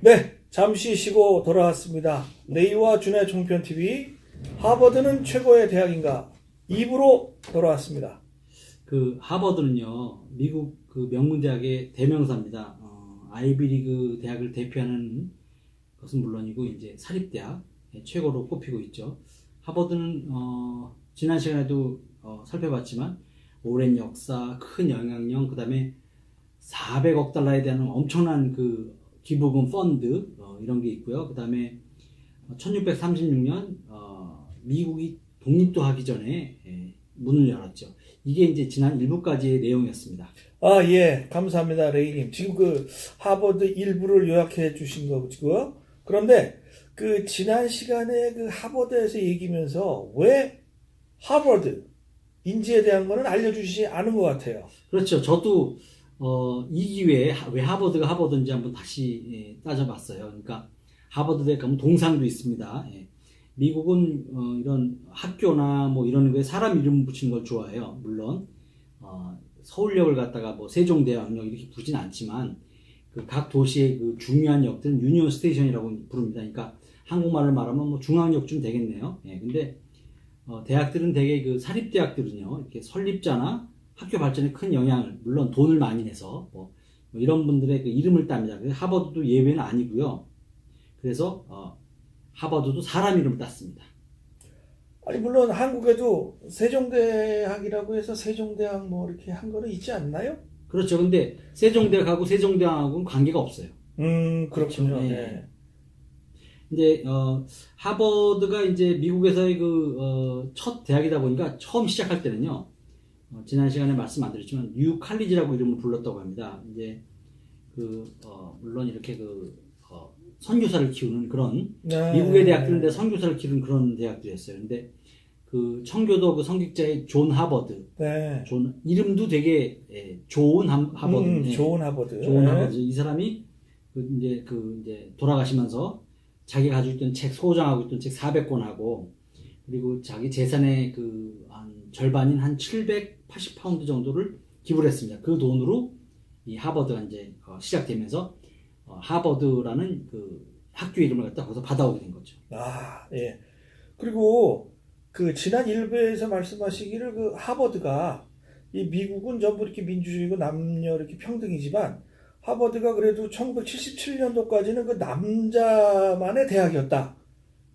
네, 잠시 쉬고 돌아왔습니다. 레이와 준의 종편TV 하버드는 최고의 대학인가 2부로 돌아왔습니다. 그 하버드는요, 미국 그 명문대학의 대명사입니다. 아이비리그 대학을 대표하는 것은 물론이고 이제 사립대학 최고로 꼽히고 있죠. 하버드는 지난 시간에도 살펴봤지만 오랜 역사, 큰 영향력, 그다음에 400억 달러에 대한 엄청난 그 기부금 펀드 이런 게 있고요. 그다음에 1636년 미국이 독립도 하기 전에 문을 열었죠. 이게 이제 지난 1부까지의 내용이었습니다. 아, 예, 감사합니다, 레이님. 지금 그 하버드 일부를 요약해 주신 거고요. 그런데 그 지난 시간에 그 하버드에서 얘기면서 왜 하버드 인지에 대한 거는 알려주시지 않은 것 같아요. 그렇죠. 저도 이 기회에 왜 하버드가 하버드인지 한번 다시 따져봤어요. 그러니까 하버드 대학 가면 동상도 있습니다. 미국은 이런 학교나 뭐 이런 거에 사람 이름 붙이는 걸 좋아해요. 물론 서울역을 갖다가 뭐 세종대왕역 이렇게 부르진 않지만 그 각 도시의 그 중요한 역들은 유니온 스테이션이라고 부릅니다. 그러니까 한국말을 말하면 뭐 중앙역쯤 되겠네요. 근데 대학들은 대개 그 사립대학들은요, 이렇게 설립자나 학교 발전에 큰 영향을, 물론 돈을 많이 내서 뭐 이런 분들의 그 이름을 땁니다. 그래서 하버드도 예외는 아니고요. 그래서 하버드도 사람 이름을 땄습니다. 아니, 물론 한국에도 세종대학이라고 해서 세종대학 뭐 이렇게 한 거는 있지 않나요? 그렇죠. 근데 세종대학하고 세종대왕하고는 관계가 없어요. 그렇군요. 그렇죠. 네. 이제 하버드가 이제 미국에서의 그 첫 대학이다 보니까 처음 시작할 때는요. 지난 시간에 말씀 안 드렸지만 뉴 칼리지라고 이름을 불렀다고 합니다. 이제 물론 이렇게 선교사를 키우는 그런 네. 미국의 대학들인데 선교사를 키우는 그런 대학들이었어요. 근데 그 청교도 그 성직자의 존 하버드, 네. 이름도 되게 좋은 하버드, 좋은 하버드. 좋은 네. 하버드. 이 사람이 이제 돌아가시면서 자기가 가지고 있던 책, 소장하고 있던 책 400권하고 그리고 자기 재산의 한 절반인 한 780파운드 정도를 기부를 했습니다. 그 돈으로 이 하버드가 이제 시작되면서 하버드라는 그 학교 이름을 갖다 거기서 받아오게 된 거죠. 아, 예. 그리고 그 지난 1부에서 말씀하시기를 그 하버드가 이 미국은 전부 이렇게 민주주의고 남녀 이렇게 평등이지만 하버드가 그래도 1977년도까지는 그 남자만의 대학이었다.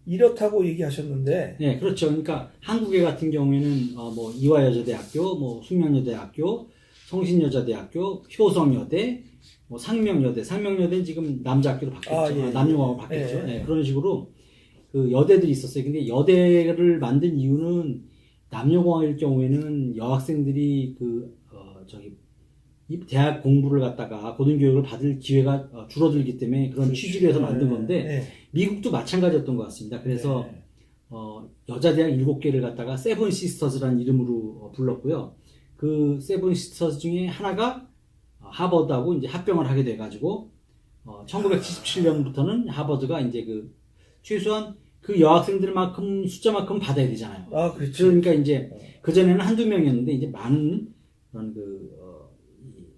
이렇다고 얘기하셨는데. 네, 그렇죠. 그러니까 한국에 같은 경우에는 뭐 이화여자대학교, 뭐 숙명여대학교, 성신여자대학교, 효성여대, 뭐 상명여대는 지금 남자 학교로 바뀌었죠. 예, 남녀공학으로 바뀌었죠. 예. 그런 식으로 그 여대들이 있었어요. 근데 여대를 만든 이유는 남녀공학일 경우에는 여학생들이 이 대학 공부를 갖다가 고등교육을 받을 기회가 줄어들기 때문에 그런 그렇죠. 취지로 해서 만든 건데 미국도 마찬가지였던 것 같습니다. 그래서 여자대학 7개를 갖다가 세븐 시스터즈라는 이름으로 불렀고요. 그 세븐 시스터즈 중에 하나가 하버드하고 이제 합병을 하게 돼가지고 1977년부터는 하버드가 이제 최소한 그 여학생들만큼 숫자만큼 받아야 되잖아요. 아, 그렇죠. 그러니까 이제 그전에는 한두 명이었는데 이제 많은 그런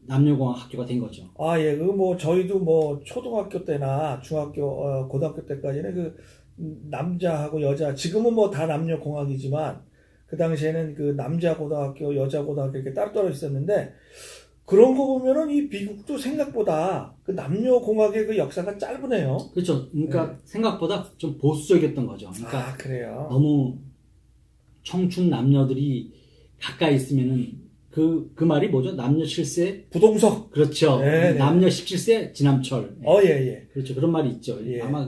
남녀공학 학교가 된 거죠. 아, 예. 뭐 저희도 뭐 초등학교 때나 중학교, 고등학교 때까지는 그 남자하고 여자, 지금은 뭐 다 남녀 공학이지만 그 당시에는 그 남자 고등학교, 여자 고등학교 이렇게 따로따로 있었는데 그런 거 보면은 이 미국도 생각보다 그 남녀 공학의 그 역사가 짧으네요. 그렇죠. 그러니까 생각보다 좀 보수적이었던 거죠. 그러니까 그래요. 너무 청춘 남녀들이 가까이 있으면은 그 말이 뭐죠? 남녀 7세 부동석. 그렇죠. 네. 남녀 17세 지남철. 예. 그렇죠. 그런 말이 있죠. 예. 아마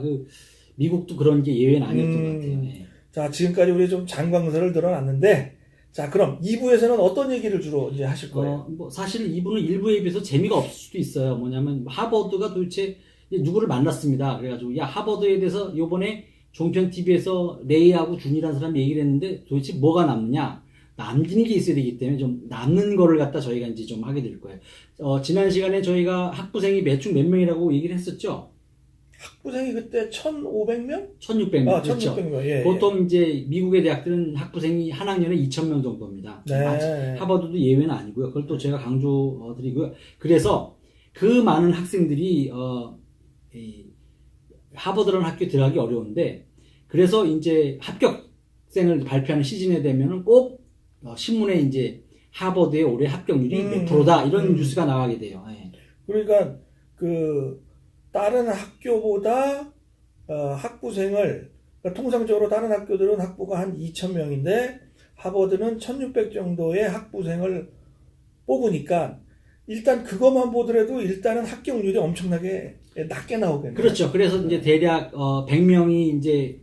미국도 그런 게 예외는 아니었던 것 같아요. 자, 지금까지 우리 좀 장광설을 들어놨는데, 자, 그럼 2부에서는 어떤 얘기를 주로 이제 하실 거예요? 뭐 사실 2부는 1부에 비해서 재미가 없을 수도 있어요. 뭐냐면 하버드가 도대체 누구를 만났습니다. 그래가지고 야, 하버드에 대해서 요번에 종편 TV에서 레이하고 준이라는 사람이 얘기를 했는데 도대체 뭐가 남느냐? 남기는 게 있어야 되기 때문에 좀 남는 거를 갖다 저희가 이제 좀 하게 될 거예요. 지난 시간에 저희가 학부생이 매충 몇 명이라고 얘기를 했었죠. 학부생이 그때 1,500명? 1,600명. 그렇죠. 1,600명. 예. 보통 이제 미국의 대학들은 학부생이 한 학년에 2,000명 정도입니다. 네. 하버드도 예외는 아니고요. 그걸 또 제가 강조드리고요. 그래서 그 많은 학생들이 하버드라는 학교에 들어가기 어려운데 그래서 이제 합격생을 발표하는 시즌에 되면은 꼭 신문에 이제 하버드의 올해 합격률이 몇 프로다 이런 뉴스가 나가게 돼요. 예. 그러니까 그 다른 학교보다 학부생을 그러니까 통상적으로 다른 학교들은 학부가 한 2,000명인데 하버드는 1,600 정도의 학부생을 뽑으니까 일단 그것만 보더라도 일단은 합격률이 엄청나게 낮게 나오겠네요. 그렇죠. 그래서 이제 대략 100명이 이제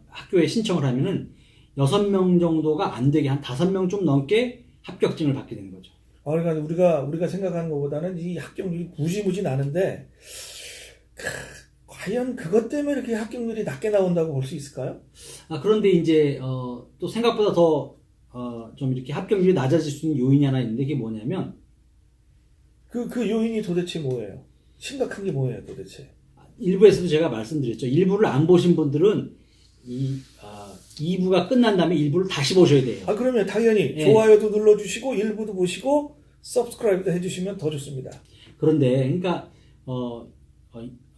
학교에 신청을 하면은 6명 정도가 안 되게 한 5명 좀 넘게 합격증을 받게 되는 거죠. 그러니까 우리가 생각하는 것보다는 이 합격률이 무지무지 나는데 과연 그것 때문에 이렇게 합격률이 낮게 나온다고 볼 수 있을까요? 그런데 이제 또 생각보다 더 좀 이렇게 합격률이 낮아질 수 있는 요인이 하나 있는데 그게 뭐냐면 그 요인이 도대체 뭐예요? 심각한 게 뭐예요, 도대체? 일부에서도 제가 말씀드렸죠. 일부를 안 보신 분들은 2부가 끝난 다음에 일부를 다시 보셔야 돼요. 그러면 당연히 예. 좋아요도 눌러주시고 일부도 보시고 서브스크라이브도 해주시면 더 좋습니다. 그런데 그러니까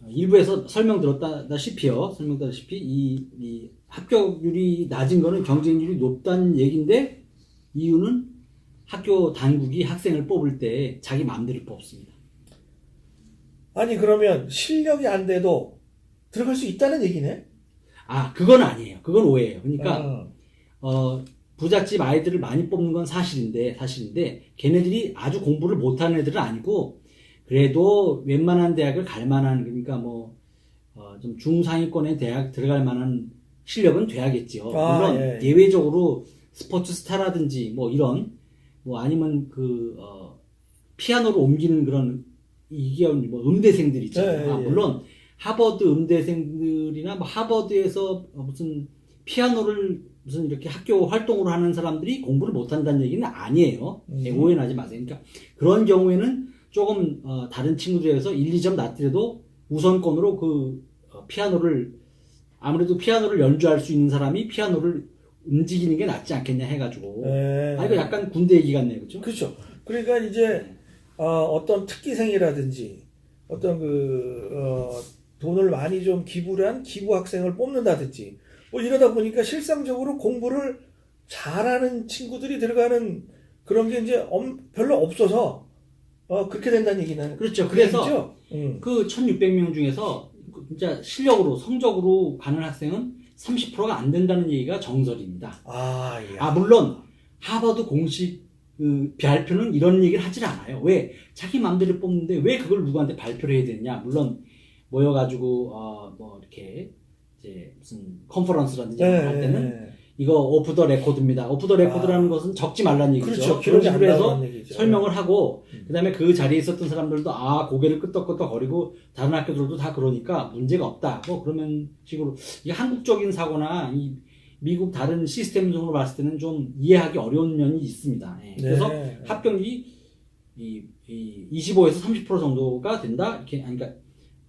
일부에서 설명드렸다시피 이 합격률이 낮은 거는 경쟁률이 높다는 얘기인데 이유는 학교 당국이 학생을 뽑을 때 자기 마음대로 뽑습니다. 아니 그러면 실력이 안 돼도 들어갈 수 있다는 얘기네? 그건 아니에요. 그건 오해예요. 그러니까 부잣집 아이들을 많이 뽑는 건 사실인데 걔네들이 아주 공부를 못하는 애들은 아니고 그래도 웬만한 대학을 갈 만한 그러니까 좀 중상위권의 대학 들어갈 만한 실력은 돼야겠죠. 물론 예. 예외적으로 스포츠 스타라든지 이런 아니면 피아노로 옮기는 그런 이게 음대생들 있잖아요. 물론 하버드 음대생들이나 하버드에서 무슨 피아노를 무슨 이렇게 학교 활동으로 하는 사람들이 공부를 못한다는 얘기는 아니에요. 오해는 하지 마세요. 그러니까 그런 경우에는 조금 다른 친구들에 비해서 1, 2점 낮더라도 우선권으로 피아노를 아무래도 피아노를 연주할 수 있는 사람이 피아노를 움직이는 게 낫지 않겠냐 해가지고 이거 약간 군대 얘기 같네요. 그렇죠? 그렇죠. 그러니까 이제 어떤 특기생이라든지 어떤 돈을 많이 좀 기부를 한 기부 학생을 뽑는다든지 이러다 보니까 실상적으로 공부를 잘하는 친구들이 들어가는 그런 게 이제 별로 없어서 그렇게 된다는 얘기는 그렇죠. 그래서 얘기죠? 그 1,600명 중에서 진짜 실력으로 성적으로 가는 학생은 30%가 안 된다는 얘기가 정설입니다. 물론 하버드 공식 발표는 이런 얘기를 하질 않아요. 왜? 자기 마음대로 뽑는데 왜 그걸 누구한테 발표를 해야 되느냐? 물론 모여가지고 이렇게 이제 무슨 컨퍼런스라든지 할 때는 이거 오프 더 레코드입니다. 오프 더 레코드라는 것은 적지 말라는 얘기죠. 그렇죠. 그런 식으로 해서 얘기죠. 설명을 하고 그다음에 그 자리에 있었던 사람들도 고개를 끄덕끄덕 거리고 다른 학교들도 다 그러니까 문제가 없다. 그러면 식으로 이게 한국적인 사고나 이 미국 다른 시스템적으로 봤을 때는 좀 이해하기 어려운 면이 있습니다. 그래서 합격률이 25에서 30% 정도가 된다. 이렇게 그러니까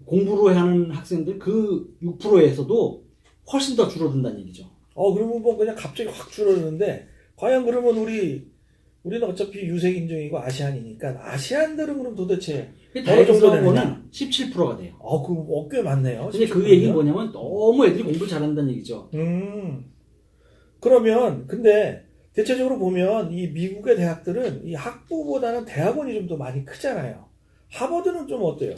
공부를 하는 학생들 그 6%에서도 훨씬 더 줄어든다는 얘기죠. 그러면 그냥 갑자기 확 줄어드는데 과연 그러면 우리는 어차피 유색인종이고 아시안이니까 아시안들은 그럼 도대체 어느 정도 되느냐? 17%가 돼요. 그럼 꽤 많네요. 근데 그 얘기는 뭐냐면 너무 애들이 공부를 잘한다는 얘기죠. 그러면 근데 대체적으로 보면 이 미국의 대학들은 이 학부보다는 대학원이 좀 더 많이 크잖아요. 하버드는 좀 어때요?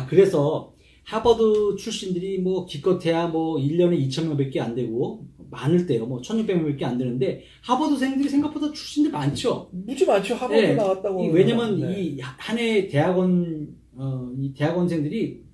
그래서 하버드 출신들이 기껏해야 1년에 2,000명밖에 안 되고 많을 때요. 1,600명밖에 안 되는데 하버드생들이 생각보다 출신들 많죠. 무지 많죠. 하버드 나왔다고. 왜냐면 이 한 해 대학원 이 대학원생들이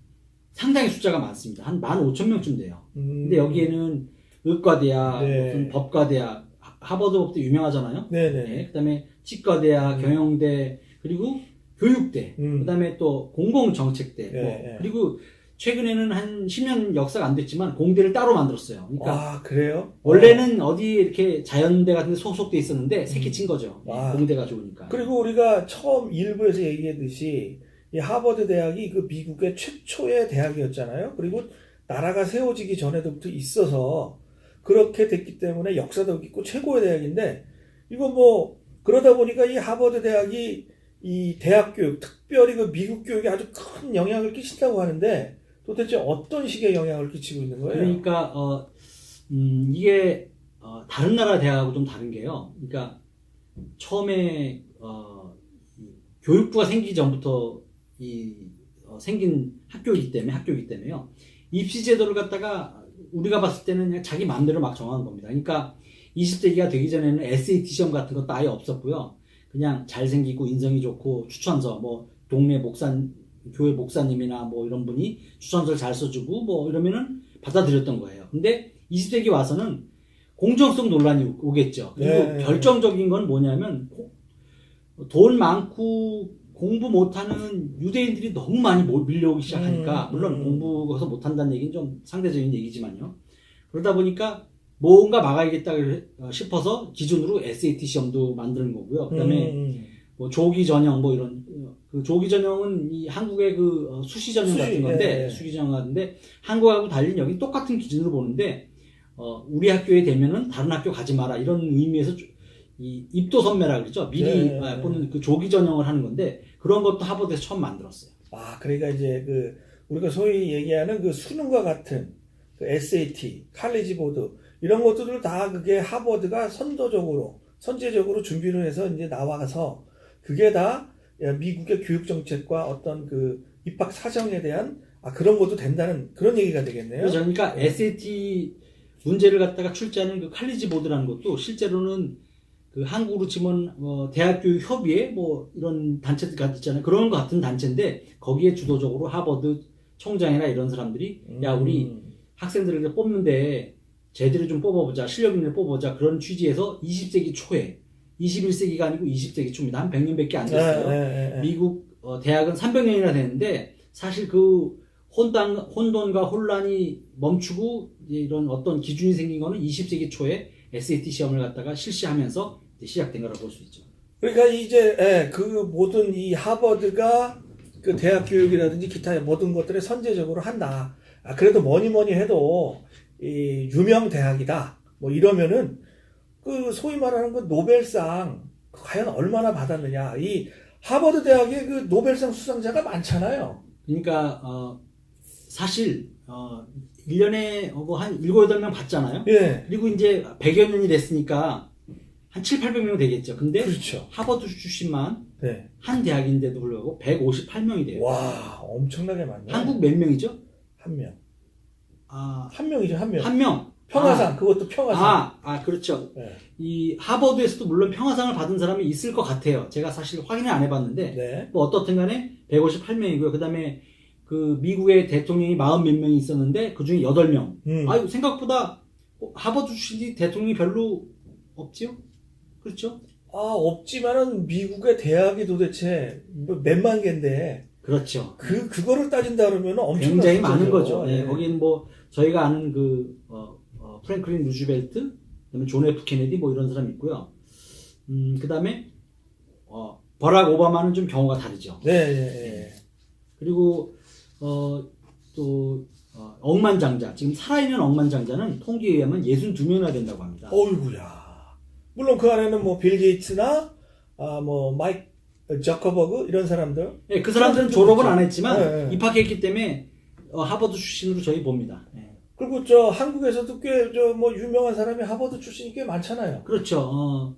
상당히 숫자가 많습니다. 한 15,000명쯤 돼요. 근데 여기에는 의과대학, 무슨 법과대학, 하버드법도 유명하잖아요. 그다음에 치과대학, 경영대, 그리고 교육대, 그다음에 또 공공정책대, 그리고 최근에는 한 10년 역사가 안 됐지만 공대를 따로 만들었어요. 그러니까 그래요? 원래는 어디 이렇게 자연대 같은 데 소속돼 있었는데 새끼친 거죠. 공대가 좋으니까. 그리고 우리가 처음 일부에서 얘기했듯이 이 하버드 대학이 그 미국의 최초의 대학이었잖아요. 그리고 나라가 세워지기 전에도부터 있어서 그렇게 됐기 때문에 역사도 있고 최고의 대학인데 이거 그러다 보니까 이 하버드 대학이 이 대학 교육, 특별히 그 미국 교육에 아주 큰 영향을 끼친다고 하는데 도대체 어떤 식의 영향을 끼치고 있는 거예요? 그러니까 이게 다른 나라 대학하고 좀 다른 게요. 그러니까 처음에 이 교육부가 생기기 전부터 생긴 학교이기 때문에요. 입시 제도를 갖다가 우리가 봤을 때는 그냥 자기 마음대로 막 정하는 겁니다. 그러니까 20세기가 되기 전에는 SAT 시험 같은 것도 아예 없었고요. 그냥 잘생기고 인성이 좋고 추천서, 뭐 동네 교회 목사님이나 뭐 이런 분이 추천서를 잘 써주고 뭐 이러면은 받아들였던 거예요. 근데 20세기 와서는 공정성 논란이 오겠죠. 그리고 네. 결정적인 건 뭐냐면 돈 많고 공부 못하는 유대인들이 너무 많이 밀려오기 시작하니까 물론 공부해서 못한다는 얘기는 좀 상대적인 얘기지만요. 그러다 보니까 뭔가 막아야겠다 싶어서 기준으로 SAT 시험도 만드는 거고요. 그다음에 뭐 조기 전형 뭐 이런 그 조기 전형은 이 한국의 그 수시 전형 같은 건데 수기 전형 같은데 한국하고 달리 여기 똑같은 기준으로 보는데 우리 학교에 되면은 다른 학교 가지 마라 이런 의미에서 이 입도 선매라 그러죠. 미리 보는 그 조기 전형을 하는 건데 그런 것도 하버드에서 처음 만들었어요. 아, 그러니까 이제 그 우리가 소위 얘기하는 그 수능과 같은 그 SAT, 칼리지 보드 이런 것들을 다 그게 하버드가 선제적으로 준비를 해서 이제 나와서 그게 다 미국의 교육 정책과 어떤 그 입학 사정에 대한 그런 것도 된다는 그런 얘기가 되겠네요. 그렇죠. 그러니까 SAT 문제를 갖다가 출제하는 그 칼리지 보드라는 것도 실제로는 그 한국으로 치면 대학교 협의회 뭐 이런 단체들 있잖아요. 그런 것 같은 단체인데 거기에 주도적으로 하버드 총장이나 이런 사람들이 야 우리 학생들을 뽑는데 제대로 좀 뽑아보자, 실력 있는 애 뽑아보자 그런 취지에서 20세기 초에 21세기가 아니고 20세기 초입니다. 한 100년밖에 안 됐어요. 미국 대학은 300년이나 됐는데 사실 그 혼돈과 혼란이 멈추고 이런 어떤 기준이 생긴 거는 20세기 초에 SAT 시험을 갖다가 실시하면서 시작된 거라고 볼 수 있죠. 그러니까 이제 그 모든 이 하버드가 그 대학 교육이라든지 기타 모든 것들을 선제적으로 한다. 그래도 뭐니 해도 이 유명 대학이다. 뭐 이러면은 그 소위 말하는 그 노벨상 과연 얼마나 받았느냐. 이 하버드 대학의 그 노벨상 수상자가 많잖아요. 그러니까 사실 1년에 한 7, 8명 받잖아요. 예. 그리고 이제 100여 년이 됐으니까 한 7, 800명 되겠죠. 근데 그렇죠. 하버드 출신만 네. 한 대학인데도 불구하고 158명이 돼요. 와, 엄청나게 많네. 한국 몇 명이죠? 한 명. 아, 한 명이죠, 한 명. 한 명. 평화상, 그것도 평화상. 그렇죠. 네. 이 하버드에서도 물론 평화상을 받은 사람이 있을 것 같아요. 제가 사실 확인을 안 해봤는데 네. 뭐 어떻든 간에 158명이고요. 그 다음에 그 미국의 대통령이 40 몇 명이 있었는데 그 중에 8명. 생각보다 하버드 출신이 대통령이 별로 없지요? 그렇죠? 없지만은 미국의 대학이 도대체 몇만 개인데. 그렇죠. 그거를 따진다 그러면 엄청난 굉장히 많은 거죠. 네. 거긴 뭐 저희가 아는 프랭클린 루즈벨트, 그다음에 존 F 케네디 뭐 이런 사람이 있고요. 그다음에 버락 오바마는 좀 경우가 다르죠. 네. 그리고 또 억만장자, 지금 살아있는 억만장자는 통계에 의하면 62명이나 된다고 합니다. 어이구야. 물론 그 안에는 뭐 빌 게이츠나 뭐 마이크 저커버그 이런 사람들. 네, 그 사람들은 졸업은 안 했지만 네. 입학했기 때문에 하버드 출신으로 저희 봅니다. 네. 그리고 한국에서도 꽤 뭐 유명한 사람이 하버드 출신이 꽤 많잖아요. 그렇죠.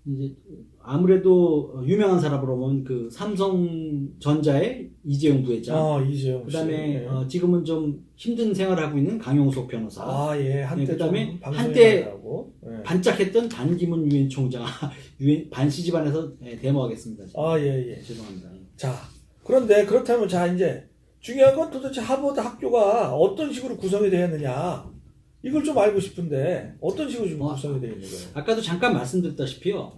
이제 아무래도 유명한 사람으로 보면 그 삼성전자의 이재용 부회장. 이재용 씨. 그다음에 지금은 좀 힘든 생활을 하고 있는 강용석 변호사. 예. 한때 그다음에 한때 반짝했던 반기문 유엔 총장. 반씨 집안에서 데모하겠습니다. 예. 죄송합니다. 자, 그런데 그렇다면 이제 중요한 건 도대체 하버드 학교가 어떤 식으로 구성이 되었느냐. 이걸 좀 알고 싶은데 어떤 식으로 지금 구성이 되어 있는 거예요? 아까도 잠깐 말씀드렸다시피요.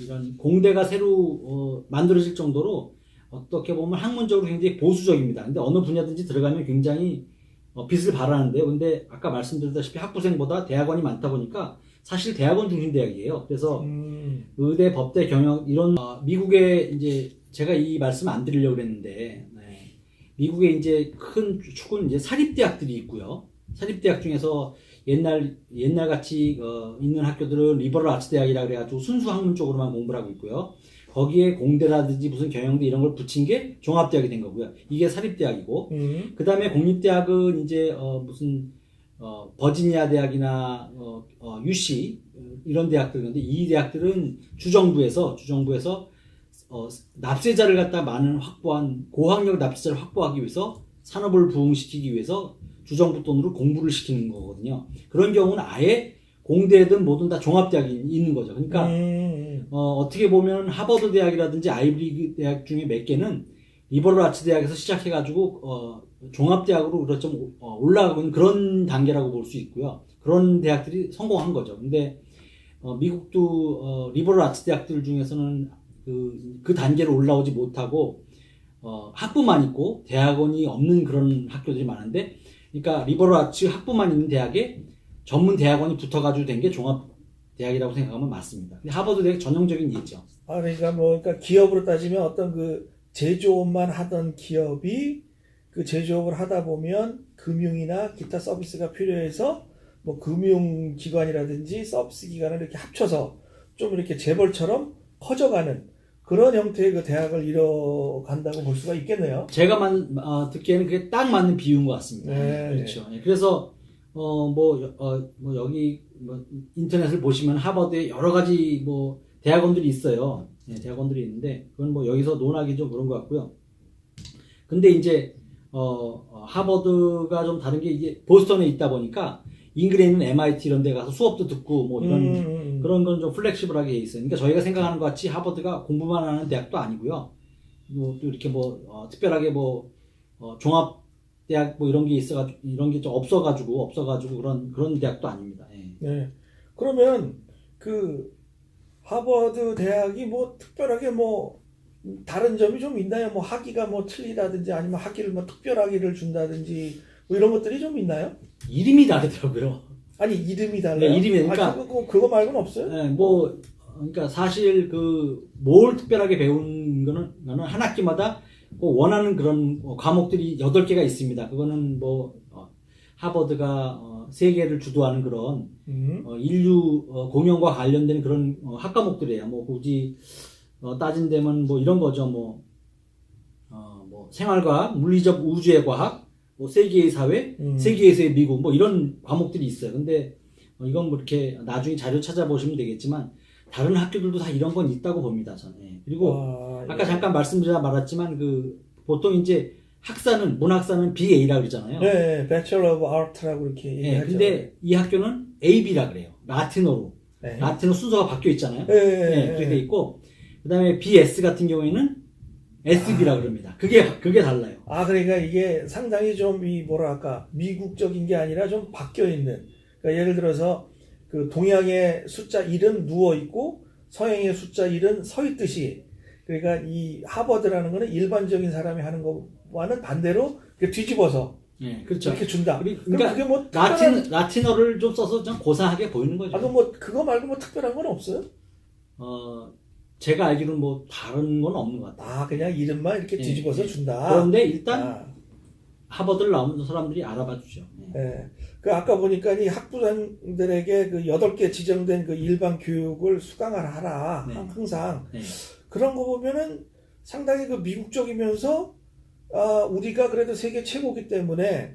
이런 공대가 새로 만들어질 정도로 어떻게 보면 학문적으로 굉장히 보수적입니다. 근데 어느 분야든지 들어가면 굉장히 빛을 발하는데요. 근데 아까 말씀드렸다시피 학부생보다 대학원이 많다 보니까 사실 대학원 중심 대학이에요. 그래서 의대, 법대, 경영 이런 미국의 이제 제가 이 말씀 안 드리려고 그랬는데 미국의 이제 큰 축은 이제 사립대학들이 있고요. 사립대학 중에서 옛날 같이 있는 학교들은 리버럴 아츠 대학이라 그래가지고 순수 학문 쪽으로만 공부를 하고 있고요. 거기에 공대라든지 무슨 경영대 이런 걸 붙인 게 종합대학이 된 거고요. 이게 사립대학이고, 그 다음에 공립대학은 이제 무슨 버지니아 대학이나 UC 이런 대학들. 근데 이 대학들은 주정부에서 납세자를 갖다 많은 확보한 고학력 납세자를 확보하기 위해서 산업을 부흥시키기 위해서 주정부 돈으로 공부를 시키는 거거든요. 그런 경우는 아예 공대든 뭐든 다 종합대학이 있는 거죠. 그러니까 어떻게 보면 하버드 대학이라든지 아이비리그 대학 중에 몇 개는 리버럴 아츠 대학에서 시작해가지고 종합대학으로 좀 올라가고 있는 그런 단계라고 볼 수 있고요. 그런 대학들이 성공한 거죠. 근데 미국도 리버럴 아츠 대학들 중에서는 그 단계로 올라오지 못하고 학부만 있고 대학원이 없는 그런 학교들이 많은데, 그러니까 리버럴 아츠 학부만 있는 대학에 전문 대학원이 붙어가지고 된 게 종합 대학이라고 생각하면 맞습니다. 근데 하버드 대학 전형적인 예죠. 그러니까 그러니까 기업으로 따지면 어떤 그 제조업만 하던 기업이 그 제조업을 하다 보면 금융이나 기타 서비스가 필요해서 뭐 금융기관이라든지 서비스 기관을 이렇게 합쳐서 좀 이렇게 재벌처럼 커져가는 그런 형태의 그 대학을 이뤄간다고 볼 수가 있겠네요. 제가 듣기에는 그게 딱 맞는 비유인 것 같습니다. 네, 그렇죠. 네. 그래서 여기 인터넷을 보시면 하버드에 여러 가지 대학원들이 있어요. 네, 대학원들이 있는데 그건 여기서 논하기 좀 그런 것 같고요. 근데 이제 하버드가 좀 다른 게 이게 보스턴에 있다 보니까 잉글에 있는 MIT 이런 데 가서 수업도 듣고 이런 그런 건 좀 플렉시블하게 돼 있어요. 그러니까 저희가 생각하는 것 같이 하버드가 공부만 하는 대학도 아니고요. 또 이렇게 특별하게 종합 대학 이런 게 이런 게 좀 없어가지고 그런 대학도 아닙니다. 예. 네. 그러면 그 하버드 대학이 특별하게 다른 점이 좀 있나요? 학위가 틀리다든지 아니면 학위를 특별학위를 준다든지 이런 것들이 좀 있나요? 이름이 다르더라고요. 아니 이름이 달라요? 네, 이름이 그러니까 그거 말고는 없어요? 네, 그러니까 사실 뭘 특별하게 배우는 거는 한 학기마다 원하는 그런 과목들이 8개가 있습니다. 그거는 하버드가 세계를 주도하는 그런 인류 공연과 관련된 그런 학과목들이에요. 굳이 따진다면 이런 거죠. 생활과학, 물리적 우주의 과학, 세계의 사회, 세계에서의 미국 이런 과목들이 있어요. 근데 이건 이렇게 나중에 자료 찾아보시면 되겠지만 다른 학교들도 다 이런 건 있다고 봅니다. 저는. 예. 그리고 아까 잠깐 말씀드리다 말았지만 보통 이제 문학사는 BA라고 그러잖아요. 네, Bachelor of Art라고 이렇게 얘기하죠. 근데 이 학교는 AB라 그래요. 라틴어로. 네. 라틴어 순서가 바뀌어 있잖아요. 네, 그렇게 돼 있고, 그다음에 BS 같은 경우에는 SB라 그럽니다. 그게 달라요. 그러니까 이게 상당히 좀 미국적인 게 아니라 좀 바뀌어 있는. 그러니까 예를 들어서 그 동양의 숫자 1은 누워 있고 서양의 숫자 1은 서 있듯이, 그러니까 이 하버드라는 거는 일반적인 사람이 하는 것과는 반대로 뒤집어서 그렇죠. 이렇게 준다. 그러니까 그게 라틴어를 좀 써서 좀 고상하게 보이는 거죠. 그거 말고 특별한 건 없어요? 제가 알기로는 다른 건 없는 것 같아요. 그냥 이름만 이렇게 뒤집어서 준다. 그런데 일단 하버드를 나오는 사람들이 알아봐 주죠. 네. 아까 보니까 이 학부장들에게 8개 지정된 일반 교육을 수강을 하라. 네. 항상. 네. 그런 거 보면은 상당히 미국적이면서 우리가 그래도 세계 최고기 때문에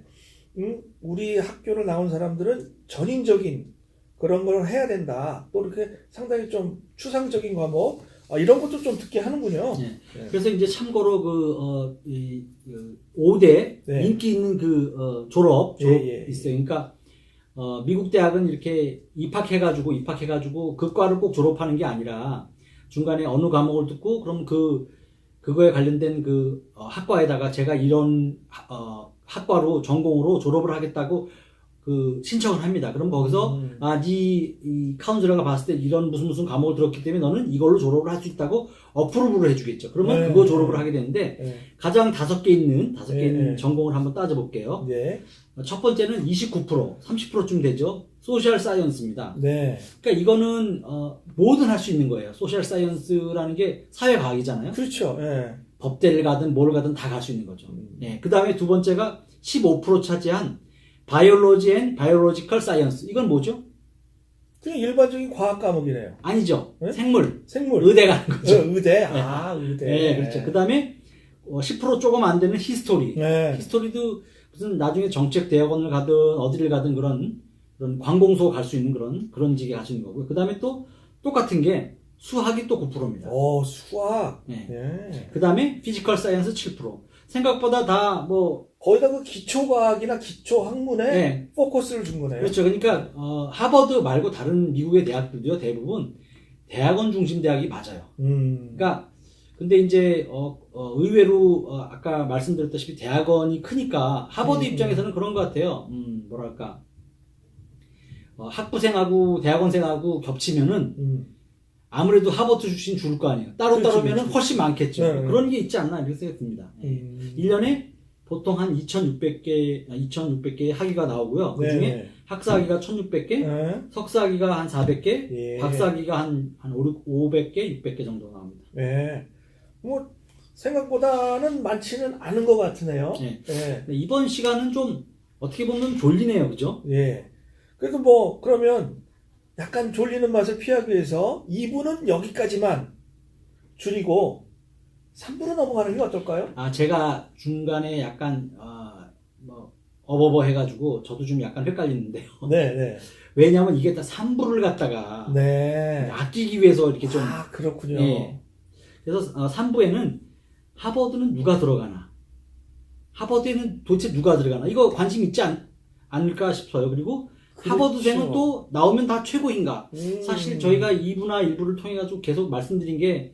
우리 학교를 나온 사람들은 전인적인 그런 걸 해야 된다. 또 이렇게 상당히 좀 추상적인 과목 이런 것도 좀 듣게 하는군요. 네. 그래서 이제 참고로 5대 네. 인기 있는 졸업 예. 있어요. 그러니까 미국 대학은 이렇게 입학해가지고 그 과를 꼭 졸업하는 게 아니라 중간에 어느 과목을 듣고 그럼 그거에 관련된 학과에다가 제가 이런 학과로 전공으로 졸업을 하겠다고 신청을 합니다. 그럼 거기서 이 카운슬러가 봤을 때 이런 무슨 과목을 들었기 때문에 너는 이걸로 졸업을 할 수 있다고 어프로브를 해주겠죠. 그러면 그거 졸업을 하게 되는데 가장 5개 있는 전공을 한번 따져볼게요. 네. 첫 번째는 29%, 30%쯤 되죠. 소셜 사이언스입니다. 네. 그러니까 이거는 뭐든 할 수 있는 거예요. 소셜 사이언스라는 게 사회과학이잖아요. 그렇죠. 법대를 가든 뭘 가든 다 갈 수 있는 거죠. 그 다음에 두 번째가 15% 차지한 바이올로지 앤 바이올로지컬 사이언스. 이건 뭐죠? 그냥 일반적인 과학 과목이네요. 아니죠. 네? 생물. 생물. 의대 가는 거죠. 의대. 아, 의대. 네, 그렇죠. 그 다음에 10% 조금 안 되는 히스토리. 네. 히스토리도 무슨 나중에 정책 대학원을 가든 어디를 가든 그런 관공서 갈 수 있는 그런 직에 갈 수 있는 거고요. 그 다음에 또 똑같은 게 수학이 또 9%입니다. 수학. 네. 예. 그 다음에 피지컬 사이언스 7%. 생각보다 다 뭐, 거의 다 그 기초과학이나 기초학문에 네. 포커스를 준 거네요. 그렇죠. 그러니까, 하버드 말고 다른 미국의 대학들도요, 대부분 대학원 중심 대학이 맞아요. 그러니까, 근데 이제, 의외로, 아까 말씀드렸다시피 대학원이 크니까 하버드 입장에서는 그런 것 같아요. 뭐랄까. 학부생하고 대학원생하고 겹치면은 아무래도 하버드 출신 줄을 거 아니에요. 따로따로면은 훨씬 많겠죠. 네. 그런 게 있지 않나 이렇게 생각이 듭니다. 1년에 보통 한 2,600개의 학위가 나오고요. 그 중에 네. 학사학위가 1,600개, 네. 석사학위가 한 400개, 예. 박사학위가 한 500개, 600개 정도 나옵니다. 네. 뭐 생각보다는 많지는 않은 것 같으네요. 네. 네. 근데 이번 시간은 좀 어떻게 보면 졸리네요. 그죠? 예. 그래도 뭐 그러면 약간 졸리는 맛을 피하기 위해서 2부는 여기까지만 줄이고 3부로 넘어가는 게 어떨까요? 제가 중간에 약간 어버버 해가지고 저도 좀 약간 헷갈리는데요. 네, 네. 왜냐하면 이게 다 3부를 갖다가 네. 아끼기 위해서 이렇게 좀 그렇군요. 예. 그래서 3부에는 하버드는 누가 들어가나, 하버드에는 도대체 누가 들어가나, 이거 관심 있지 않을까 싶어요. 그리고 하버드생은 또 나오면 다 최고인가. 사실 저희가 2부나 1부를 통해 가지고 계속 말씀드린 게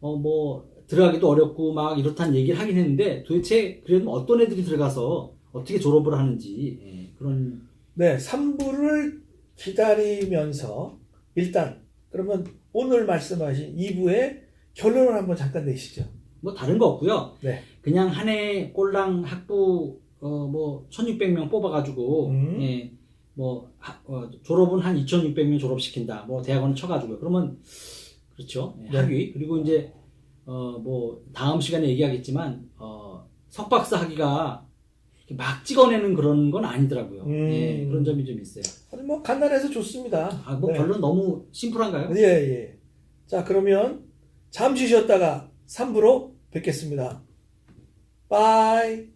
뭐 들어가기도 어렵고 막 이렇다는 얘기를 하긴 했는데, 도대체 그래도 어떤 애들이 들어가서 어떻게 졸업을 하는지 그런. 네, 3부를 기다리면서 일단 그러면 오늘 말씀하신 2부의 결론을 한번 잠깐 내시죠. 뭐 다른 거 없고요. 네. 그냥 한 해 꼴랑 학부 뭐 1,600명 뽑아가지고 뭐 졸업은 한 2,600명 졸업시킨다. 뭐 대학원을 쳐가지고요. 그러면 그렇죠. 네. 학위. 그리고 이제 뭐 다음 시간에 얘기하겠지만 석박사 학위가 막 찍어내는 그런 건 아니더라고요. 예, 그런 점이 좀 있어요. 아니 뭐 간단해서 좋습니다. 뭐 네. 결론 너무 심플한가요? 예, 예. 자, 그러면 잠시 쉬었다가 3부로 뵙겠습니다. 바이.